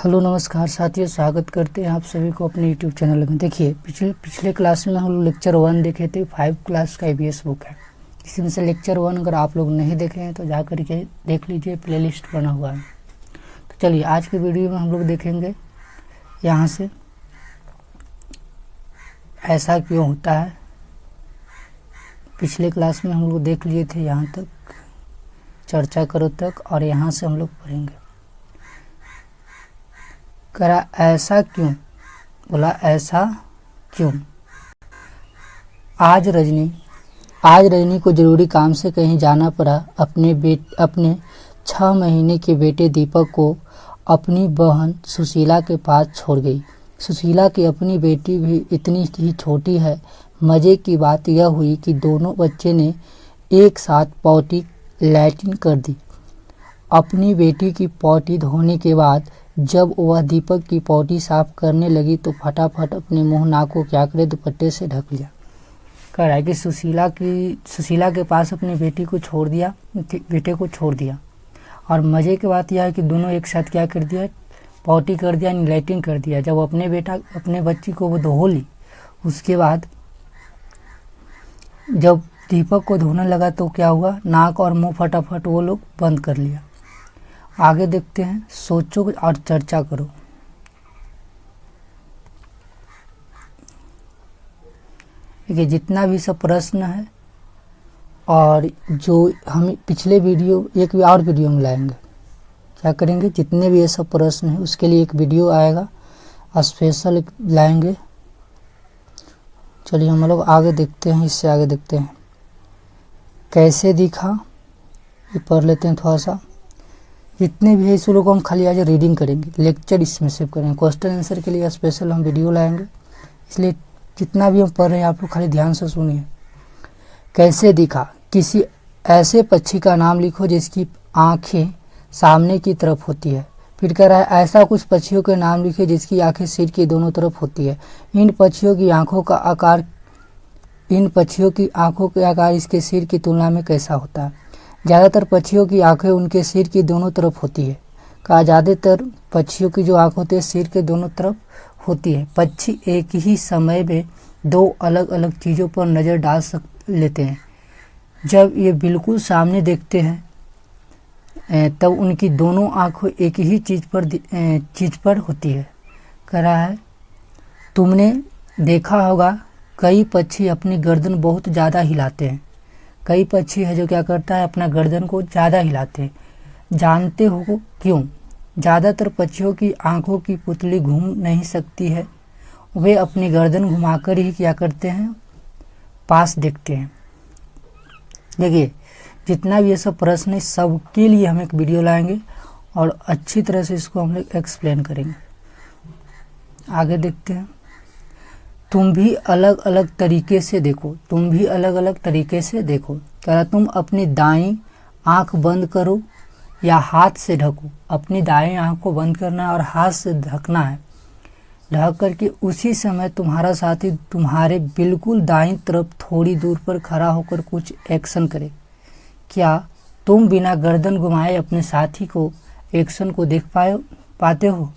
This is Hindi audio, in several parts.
हेलो नमस्कार साथियों, स्वागत करते हैं आप सभी को अपने यूट्यूब चैनल में। देखिए पिछले क्लास में हम लोग लेक्चर 1 देखे थे। 5 क्लास का ईवीएस बुक है, इसमें से लेक्चर 1 अगर आप लोग नहीं देखे हैं तो जा कर के देख लीजिए, प्लेलिस्ट बना हुआ है। तो चलिए आज के वीडियो में हम लोग देखेंगे यहाँ से ऐसा क्यों होता है। पिछले क्लास में हम लोग देख लिए थे यहाँ तक, चर्चा करो तक, और यहाँ से हम लोग पढ़ेंगे। करा ऐसा क्यों, बोला ऐसा क्यों। आज रजनी को जरूरी काम से कहीं जाना पड़ा। अपने 6 महीने के बेटे दीपक को अपनी बहन सुशीला के पास छोड़ गई। सुशीला की अपनी बेटी भी इतनी ही छोटी है। मज़े की बात यह हुई कि दोनों बच्चे ने एक साथ पॉटी लैट्रिन कर दी। अपनी बेटी की पॉटी धोने के बाद जब वह दीपक की पॉटी साफ करने लगी तो फटाफट अपने मुंह नाक को क्या करे, दुपट्टे से ढक लिया। कह रहा है कि सुशीला के पास अपनी बेटे को छोड़ दिया और मज़े की बात यह है कि दोनों एक साथ क्या कर दिया, पॉटी कर दिया, लैट्रिन कर दिया। जब अपने बच्ची को वो धो ली, उसके बाद जब दीपक को धोने लगा तो क्या हुआ, नाक और मुंह फटाफट वो लोग बंद कर लिया। आगे देखते हैं, सोचो और चर्चा करो। देखिए जितना भी सब प्रश्न है और जो हम पिछले एक और वीडियो में लाएंगे, क्या करेंगे, जितने भी ये सब प्रश्न है उसके लिए एक वीडियो आएगा, स्पेशल लाएंगे। चलिए हम लोग आगे देखते हैं, इससे आगे देखते हैं कैसे दिखा, ये पढ़ लेते हैं थोड़ा सा। जितने भी है इस लोगों को हम खाली आज रीडिंग करेंगे, लेक्चर इसमें सेव करेंगे। क्वेश्चन आंसर के लिए स्पेशल हम वीडियो लाएंगे, इसलिए जितना भी हम पढ़ रहे हैं आप लोग खाली ध्यान से सुनिए। कैसे दिखा, किसी ऐसे पक्षी का नाम लिखो जिसकी आंखें सामने की तरफ होती है। फिर कह रहा है ऐसा कुछ पक्षियों के नाम लिखे जिसकी आंखें सिर की दोनों तरफ होती है। इन पक्षियों की आंखों के आकार इसके सिर की तुलना में कैसा होता है। ज़्यादातर पक्षियों की आंखें उनके सिर की दोनों तरफ होती है। कहा ज़्यादातर पक्षियों की जो आँख होती है सिर के दोनों तरफ होती है। पक्षी एक ही समय में 2 अलग अलग चीज़ों पर नज़र डाल लेते हैं। जब ये बिल्कुल सामने देखते हैं तब उनकी दोनों आँखें एक ही चीज़ पर होती है। कह रहा है तुमने देखा होगा कई पक्षी अपनी गर्दन बहुत ज़्यादा हिलाते हैं। कई पक्षी है जो क्या करता है, अपना गर्दन को ज़्यादा हिलाते हैं। जानते हो क्यों? ज़्यादातर पक्षियों की आंखों की पुतली घूम नहीं सकती है, वे अपनी गर्दन घुमाकर ही क्या करते हैं, पास देखते हैं। देखिए जितना भी ये सब प्रश्न है सबके लिए हम एक वीडियो लाएंगे और अच्छी तरह से इसको हम लोग एक्सप्लेन करेंगे। आगे देखते हैं, तुम भी अलग अलग तरीके से देखो। कह तुम अपनी दाईं आंख बंद करो या हाथ से ढको। अपनी दाईं आंख को बंद करना है और हाथ से ढकना है। ढक करके उसी समय तुम्हारा साथी तुम्हारे बिल्कुल दाईं तरफ थोड़ी दूर पर खड़ा होकर कुछ एक्शन करे। क्या तुम बिना गर्दन घुमाए अपने साथी को एक्शन को देख पाते हो?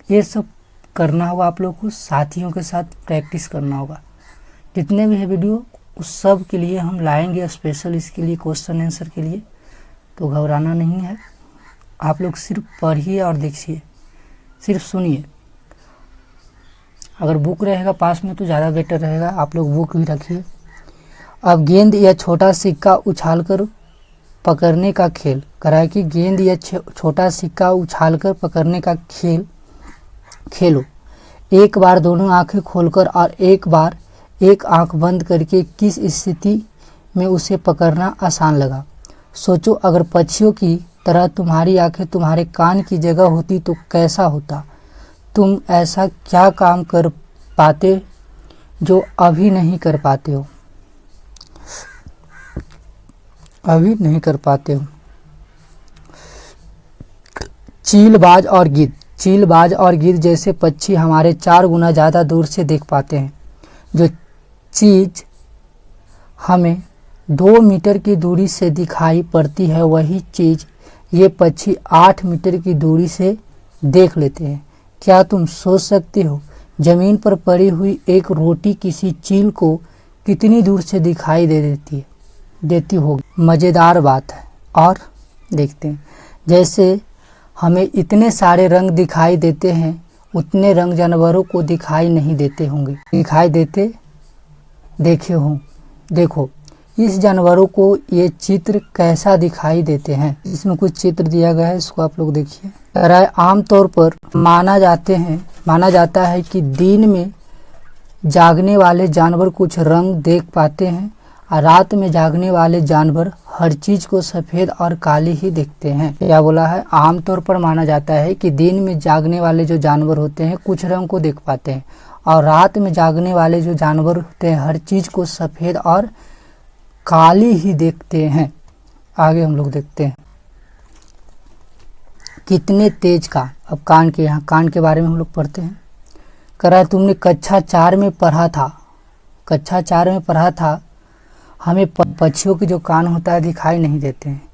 ये सब करना होगा आप लोग को, साथियों के साथ प्रैक्टिस करना होगा। जितने भी है वीडियो उस सब के लिए हम लाएंगे स्पेशल, इसके लिए क्वेश्चन आंसर के लिए, तो घबराना नहीं है। आप लोग सिर्फ पढ़िए और देखिए, सिर्फ सुनिए। अगर बुक रहेगा पास में तो ज़्यादा बेटर रहेगा, आप लोग बुक भी रखिए। अब गेंद या छोटा सिक्का उछालकर पकड़ने का खेल। कराए कि गेंद या छोटा सिक्का उछालकर पकड़ने का खेल खेलो। एक बार दोनों आंखें खोलकर और एक बार एक आंख बंद करके किस स्थिति में उसे पकड़ना आसान लगा। सोचो अगर पक्षियों की तरह तुम्हारी आंखें तुम्हारे कान की जगह होती तो कैसा होता। तुम ऐसा क्या काम कर पाते जो अभी नहीं कर पाते हो। चीलबाज और गिद्ध जैसे पक्षी हमारे 4 गुना ज़्यादा दूर से देख पाते हैं। जो चीज़ हमें 2 मीटर की दूरी से दिखाई पड़ती है वही चीज़ ये पक्षी 8 मीटर की दूरी से देख लेते हैं। क्या तुम सोच सकते हो जमीन पर पड़ी हुई एक रोटी किसी चील को कितनी दूर से दिखाई देती होगी? मज़ेदार बात है। और देखते हैं, जैसे हमें इतने सारे रंग दिखाई देते हैं उतने रंग जानवरों को दिखाई नहीं देते होंगे। दिखाई देते देखे हों। देखो इस जानवरों को ये चित्र कैसा दिखाई देते हैं। इसमें कुछ चित्र दिया गया है, इसको आप लोग देखिए। आमतौर पर माना जाता है कि दिन में जागने वाले जानवर कुछ रंग देख पाते हैं और रात में जागने वाले जानवर हर चीज को सफेद और काली ही देखते हैं। क्या बोला है? आमतौर पर माना जाता है कि दिन में जागने वाले जो जानवर होते हैं कुछ रंग को देख पाते हैं और रात में जागने वाले जो जानवर होते हैं हर चीज को सफेद और काली ही देखते हैं। आगे हम लोग देखते हैं कितने तेज कान। अब कान के यहाँ कान के बारे में हम लोग पढ़ते हैं। करा तुमने कक्षा 4 में पढ़ा था हमें पक्षियों के जो कान होता है दिखाई नहीं देते हैं।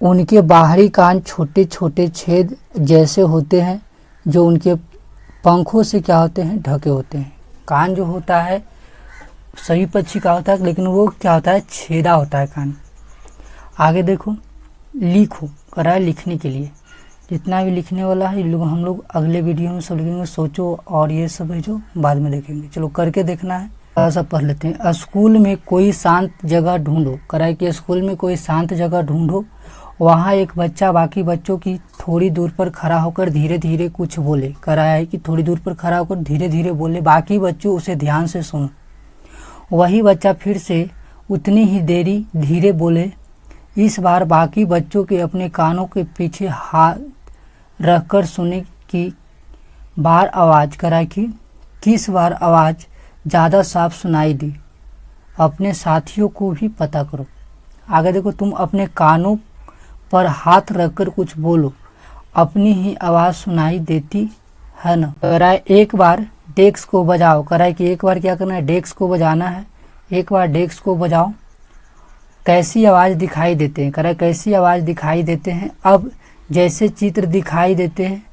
उनके बाहरी कान छोटे छोटे छेद जैसे होते हैं जो उनके पंखों से क्या होते हैं, ढके होते हैं। कान जो होता है सभी पक्षी का होता है लेकिन वो क्या होता है, छेदा होता है कान। आगे देखो, लिखो करा है लिखने के लिए। जितना भी लिखने वाला है हम लोग अगले वीडियो में सब लिखेंगे। सोचो और ये सब है जो बाद में देखेंगे। चलो करके देखना है, सब पढ़ लेते हैं। स्कूल में कोई शांत जगह ढूंढो। करा है कि स्कूल में कोई शांत जगह ढूंढो, वहाँ एक बच्चा बाकी बच्चों की थोड़ी दूर पर खड़ा होकर धीरे धीरे कुछ बोले। करा है कि थोड़ी दूर पर खड़ा होकर धीरे धीरे बोले, बाकी बच्चों उसे ध्यान से सुनो। वही बच्चा फिर से उतनी ही देरी धीरे बोले। इस बार बाकी बच्चों के अपने कानों के पीछे हाथ रखकर सुने कि बार आवाज़। करा कि किस बार आवाज़ ज़्यादा साफ सुनाई दी। अपने साथियों को भी पता करो। आगे देखो, तुम अपने कानों पर हाथ रखकर कुछ बोलो, अपनी ही आवाज़ सुनाई देती है ना। कराए एक बार डेस्क को बजाओ। कराए कि एक बार क्या करना है, डेस्क को बजाना है। एक बार डेस्क को बजाओ। कैसी आवाज़ दिखाई देते हैं। कराए कैसी आवाज़ दिखाई देते हैं। अब जैसे चित्र दिखाई देते हैं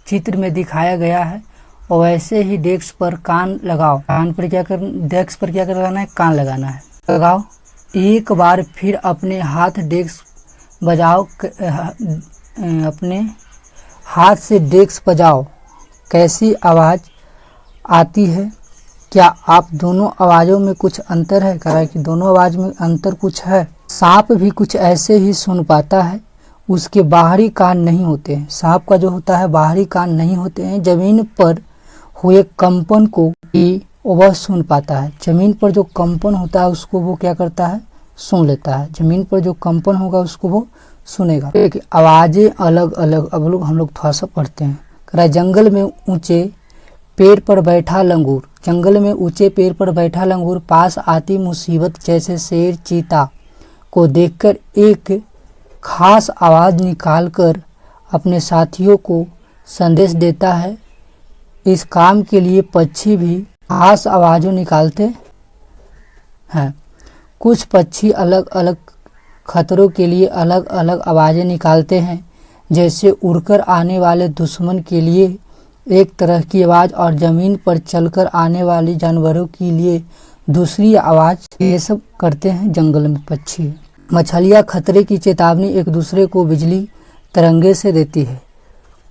चित्र में दिखाया गया है और वैसे ही डेस्क पर कान लगाओ। कान पर क्या कर डेस्क पर क्या लगाना है, कान लगाना है। लगाओ। एक बार फिर अपने हाथ डेस्क बजाओ। अपने हाथ से डेस्क बजाओ। कैसी आवाज़ आती है। क्या आप दोनों आवाज़ों में कुछ अंतर है। कह रहा है कि दोनों आवाज़ में अंतर कुछ है। सांप भी कुछ ऐसे ही सुन पाता है, उसके बाहरी कान नहीं होते हैं। सांप का जो होता है बाहरी कान नहीं होते हैं। जमीन पर हुए कंपन को ही वह सुन पाता है। जमीन पर जो कंपन होता है उसको वो क्या करता है, सुन लेता है। जमीन पर जो कंपन होगा उसको वो सुनेगा। आवाज़ें अलग अलग। अब हम लोग थोड़ा सा पढ़ते हैं। कह रहा है जंगल में ऊंचे पेड़ पर बैठा लंगूर। जंगल में ऊंचे पेड़ पर बैठा लंगूर पास आती मुसीबत जैसे शेर चीता को देखकर एक खास आवाज़ निकालकर अपने साथियों को संदेश देता है। इस काम के लिए पक्षी भी खास आवाज़ें निकालते हैं। कुछ पक्षी अलग अलग खतरों के लिए अलग अलग आवाज़ें निकालते हैं, जैसे उड़कर आने वाले दुश्मन के लिए एक तरह की आवाज़ और ज़मीन पर चलकर आने वाली जानवरों के लिए दूसरी आवाज़। ये सब करते हैं जंगल में पक्षी। मछलियाँ खतरे की चेतावनी एक दूसरे को बिजली तरंगे से देती है।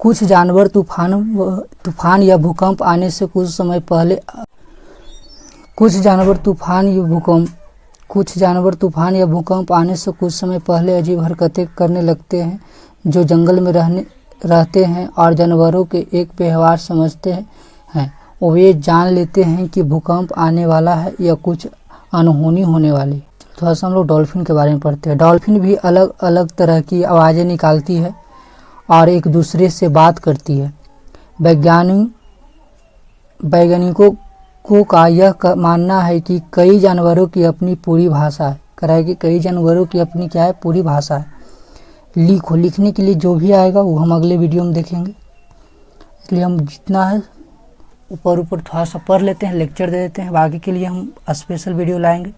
कुछ जानवर तूफान या भूकंप आने से कुछ समय पहले अजीब हरकतें करने लगते हैं, जो जंगल में रहते हैं और जानवरों के एक व्यवहार समझते हैं। वो ये जान लेते हैं कि भूकंप आने वाला है या कुछ अनहोनी होने वाली। थोड़ा सा हम लोग डॉल्फिन के बारे में पढ़ते हैं। डॉल्फिन भी अलग अलग तरह की आवाज़ें निकालती है और एक दूसरे से बात करती है। वैज्ञानिकों का यह मानना है कि कई जानवरों की अपनी पूरी भाषा है। कराए कि कई जानवरों की अपनी क्या है, पूरी भाषा है। लिखो। लिखने के लिए जो भी आएगा वो हम अगले वीडियो में देखेंगे, इसलिए हम जितना है ऊपर थोड़ा सा पढ़ लेते हैं, लेक्चर दे देते हैं। बाकी के लिए हम स्पेशल वीडियो लाएंगे।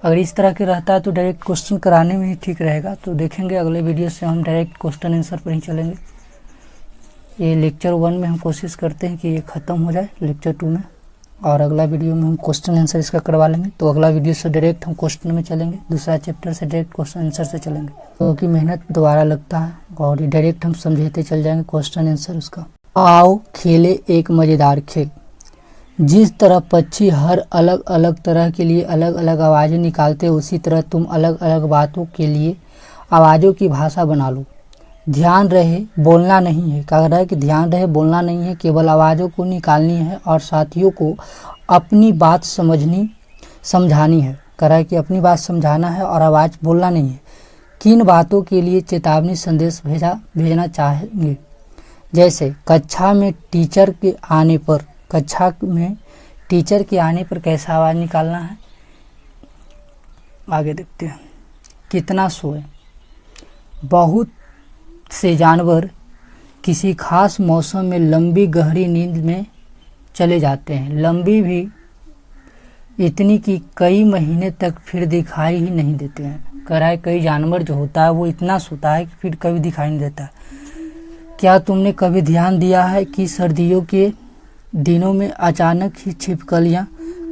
अगर इस तरह के रहता है तो डायरेक्ट क्वेश्चन कराने में ही ठीक रहेगा। तो देखेंगे अगले वीडियो से हम डायरेक्ट क्वेश्चन आंसर पर ही चलेंगे। ये लेक्चर 1 में हम कोशिश करते हैं कि ये ख़त्म हो जाए लेक्चर 2 में, और अगला वीडियो में हम क्वेश्चन आंसर इसका करवा लेंगे। तो अगला वीडियो से डायरेक्ट हम क्वेश्चन में चलेंगे, दूसरा चैप्टर से डायरेक्ट क्वेश्चन आंसर से चलेंगे, क्योंकि मेहनत दोबारा लगता है और ये डायरेक्ट हम समझते चल जाएंगे क्वेश्चन आंसर उसका। आओ खेले एक मज़ेदार खेल। जिस तरह पक्षी हर अलग अलग तरह के लिए अलग अलग आवाज़ें निकालते हैं, उसी तरह तुम अलग अलग बातों के लिए आवाज़ों की भाषा बना लो। ध्यान रहे बोलना नहीं है, कह रहा है कि ध्यान रहे बोलना नहीं है, केवल आवाज़ों को निकालनी है और साथियों को अपनी बात समझानी है। कह रहा है कि अपनी बात समझाना है और आवाज़ बोलना नहीं है। किन बातों के लिए चेतावनी संदेश भेजना चाहेंगे? जैसे कक्षा में टीचर के आने पर कैसा आवाज़ निकालना है, आगे देखते हैं। कितना सोए। बहुत से जानवर किसी खास मौसम में लंबी गहरी नींद में चले जाते हैं, लंबी भी इतनी कि कई महीने तक फिर दिखाई ही नहीं देते हैं। कह रहा है कई जानवर जो होता है वो इतना सोता है कि फिर कभी दिखाई नहीं देता। क्या तुमने कभी ध्यान दिया है कि सर्दियों के दिनों में अचानक ही छिपकलियाँ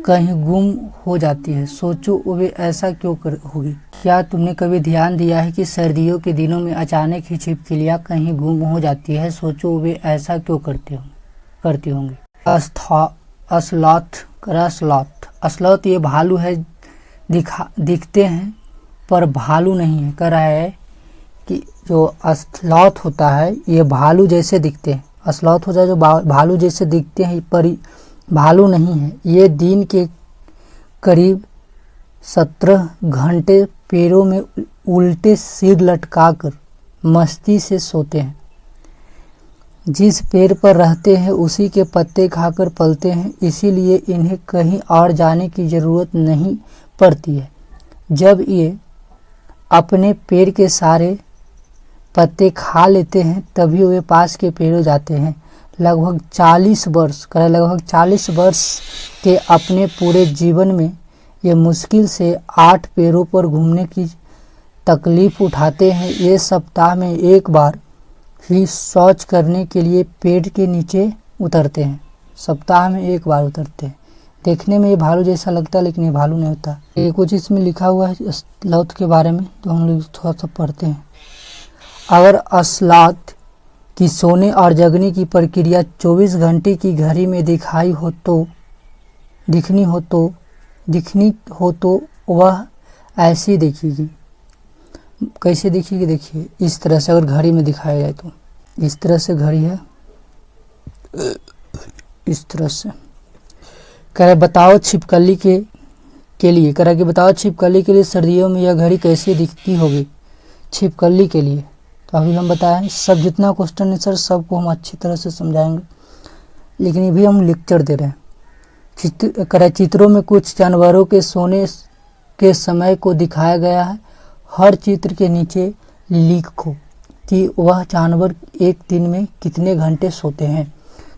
कहीं गुम हो जाती है? सोचो वे ऐसा क्यों होगी? क्या तुमने कभी ध्यान दिया है कि सर्दियों के दिनों में अचानक ही छिपकलियाँ कहीं गुम हो जाती है? सोचो वे ऐसा क्यों करती होंगी। अस्लॉथ ये भालू है, दिखते हैं पर भालू नहीं है। कह रहा है कि जो अस्लॉथ होता है ये भालू जैसे दिखते हैं, अस्लॉथ होता है जो भालू जैसे दिखते हैं पर भालू नहीं है। ये दिन के करीब 17 घंटे पैरों में उल्टे सिर लटकाकर मस्ती से सोते हैं। जिस पेड़ पर रहते हैं उसी के पत्ते खाकर पलते हैं, इसीलिए इन्हें कहीं और जाने की ज़रूरत नहीं पड़ती है। जब ये अपने पेड़ के सारे पत्ते खा लेते हैं तभी वे पास के पेड़ों जाते हैं। लगभग 40 वर्ष के अपने पूरे जीवन में ये मुश्किल से 8 पैरों पर घूमने की तकलीफ उठाते हैं। ये सप्ताह में एक बार ही शौच करने के लिए पेड़ के नीचे उतरते हैं। सप्ताह में एक बार उतरते हैं। देखने में ये भालू जैसा लगता है लेकिन ये भालू नहीं होता। ये कुछ इसमें लिखा हुआ है अस्लॉथ के बारे में, तो हम लोग थोड़ा सा पढ़ते हैं। अगर अस्लॉथ कि सोने और जगने की प्रक्रिया 24 घंटे की घड़ी में दिखनी हो तो वह ऐसी दिखेगी। कैसे दिखेगी? देखिए इस तरह से, अगर घड़ी में दिखाया जाए तो इस तरह से घड़ी है, इस तरह से। कह रहे बताओ छिपकली के लिए कह रहा कि बताओ छिपकली के लिए सर्दियों में यह घड़ी कैसे दिखती होगी? छिपकली के लिए तो अभी हम बताएं, सब जितना क्वेश्चन आंसर सबको हम अच्छी तरह से समझाएंगे, लेकिन ये भी हम लेक्चर दे रहे हैं। चित्रों में कुछ जानवरों के सोने के समय को दिखाया गया है। हर चित्र के नीचे लिखो कि वह जानवर एक दिन में कितने घंटे सोते हैं।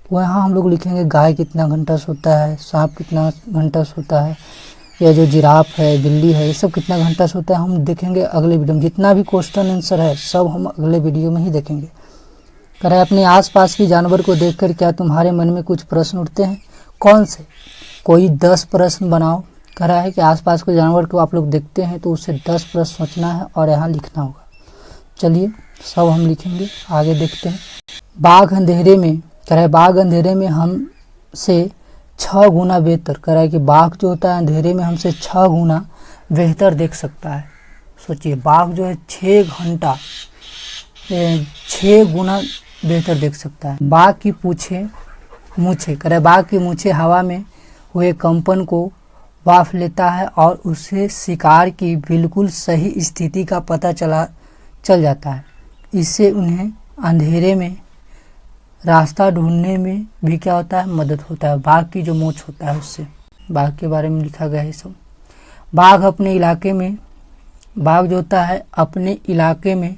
तो यहाँ हम लोग लिखेंगे गाय कितना घंटा सोता है, सांप कितना घंटा सोता है, या जो जिराफ है, बिल्ली है, ये सब कितना घंटा सोता है हम देखेंगे अगले वीडियो में। जितना भी क्वेश्चन आंसर है सब हम अगले वीडियो में ही देखेंगे। कह रहा है अपने आसपास की जानवर को देखकर क्या तुम्हारे मन में कुछ प्रश्न उठते हैं? कौन से? कोई 10 प्रश्न बनाओ। कह रहा है कि आसपास के जानवर को आप लोग देखते हैं तो उससे 10 प्रश्न सोचना है और यहाँ लिखना होगा। चलिए सब हम लिखेंगे, आगे देखते हैं। बाघ अंधेरे में, कह रहा है बाघ अंधेरे में हमसे 6 गुना बेहतर। कह रहा है कि बाघ जो होता है अंधेरे में हमसे 6 गुना बेहतर देख सकता है। सोचिए बाघ जो है 6 गुना बेहतर देख सकता है। बाघ की मूछें, कह रहा है बाघ की मूछें हवा में हुए कंपन को वाफ लेता है और उसे शिकार की बिल्कुल सही स्थिति का पता चल जाता है। इससे उन्हें अंधेरे में रास्ता ढूंढने में भी क्या होता है? मदद होता है। बाघ की जो मूंछ होता है उससे, बाघ के बारे में लिखा गया है सब। बाघ जो होता है अपने इलाके में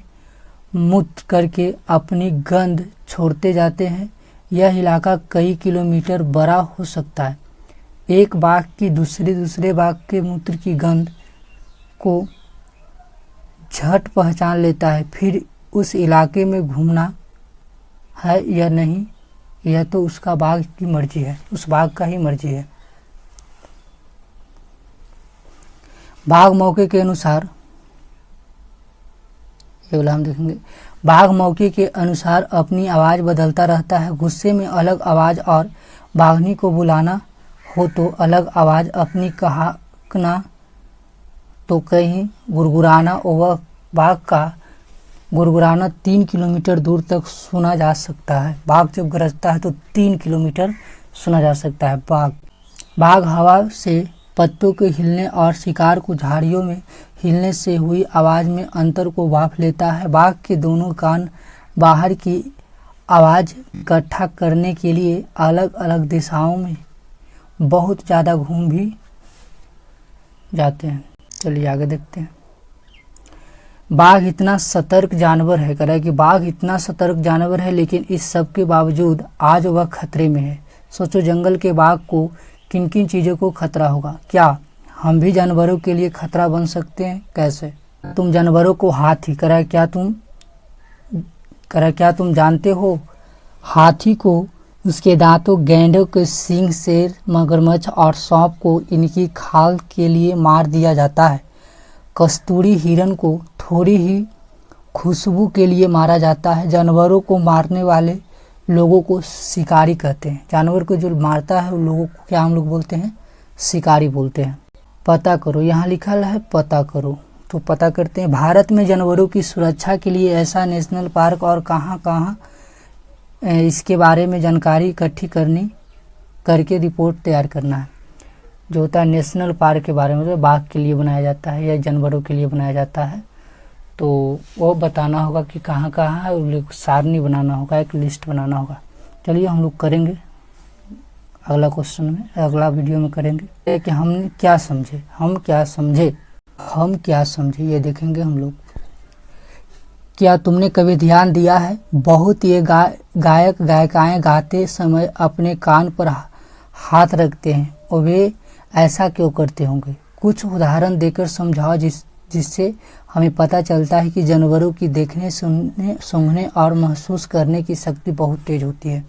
मूत्र करके अपनी गंध छोड़ते जाते हैं। यह इलाका कई किलोमीटर बड़ा हो सकता है। एक बाघ की दूसरे बाघ के मूत्र की गंध को झट पहचान लेता है। फिर उस इलाके में घूमना है या नहीं, यह तो उसका बाघ की मर्जी है, उस बाघ का ही मर्जी है। बाघ मौके के अनुसार, ये वाला हम देखेंगे, बाघ मौके के अनुसार अपनी आवाज़ बदलता रहता है। गुस्से में अलग आवाज़ और बाघनी को बुलाना हो तो अलग आवाज़, अपनी कहना तो कहीं गुरगुराना, और वह बाघ का गुरगुराना 3 किलोमीटर दूर तक सुना जा सकता है। बाघ जब गरजता है तो 3 किलोमीटर सुना जा सकता है। बाघ हवा से पत्तों के हिलने और शिकार को झाड़ियों में हिलने से हुई आवाज़ में अंतर को भांप लेता है। बाघ के दोनों कान बाहर की आवाज़ इकट्ठा करने के लिए अलग अलग दिशाओं में बहुत ज़्यादा घूम भी जाते हैं। चलिए आगे देखते हैं। बाघ इतना सतर्क जानवर है, कह रहा है कि बाघ इतना सतर्क जानवर है, लेकिन इस सब के बावजूद आज वह खतरे में है। सोचो जंगल के बाघ को किन किन चीज़ों को खतरा होगा। क्या हम भी जानवरों के लिए खतरा बन सकते हैं? कैसे? तुम जानवरों को हाथी, कह रहा है क्या तुम जानते हो हाथी को उसके दांतों, गैंडों के सींग, शेर, मगरमच्छ और सांप को इनकी खाल के लिए मार दिया जाता है। कस्तूरी हिरन को थोड़ी ही खुशबू के लिए मारा जाता है। जानवरों को मारने वाले लोगों को शिकारी कहते हैं। जानवर को जो मारता है उन लोगों को क्या हम लोग बोलते हैं? शिकारी बोलते हैं। पता करो, यहाँ लिखा है पता करो, तो पता करते हैं। भारत में जानवरों की सुरक्षा के लिए ऐसा नेशनल पार्क और कहाँ कहाँ इसके बारे में जानकारी इकट्ठी करके रिपोर्ट तैयार करना है। जो होता है नेशनल पार्क के बारे में, तो बाघ के लिए बनाया जाता है या जानवरों के लिए बनाया जाता है, तो वो बताना होगा कि कहाँ कहाँ है, सारणी बनाना होगा, एक लिस्ट बनाना होगा। चलिए हम लोग करेंगे अगला क्वेश्चन में, अगला वीडियो में करेंगे कि हम क्या समझे, ये देखेंगे हम लोग। क्या तुमने कभी ध्यान दिया है बहुत ये गायक गायिकाएं गाते समय अपने कान पर हाथ रखते हैं, और वे ऐसा क्यों करते होंगे? कुछ उदाहरण देकर समझाओ जिससे हमें पता चलता है कि जानवरों की देखने, सुनने, सूंघने और महसूस करने की शक्ति बहुत तेज होती है।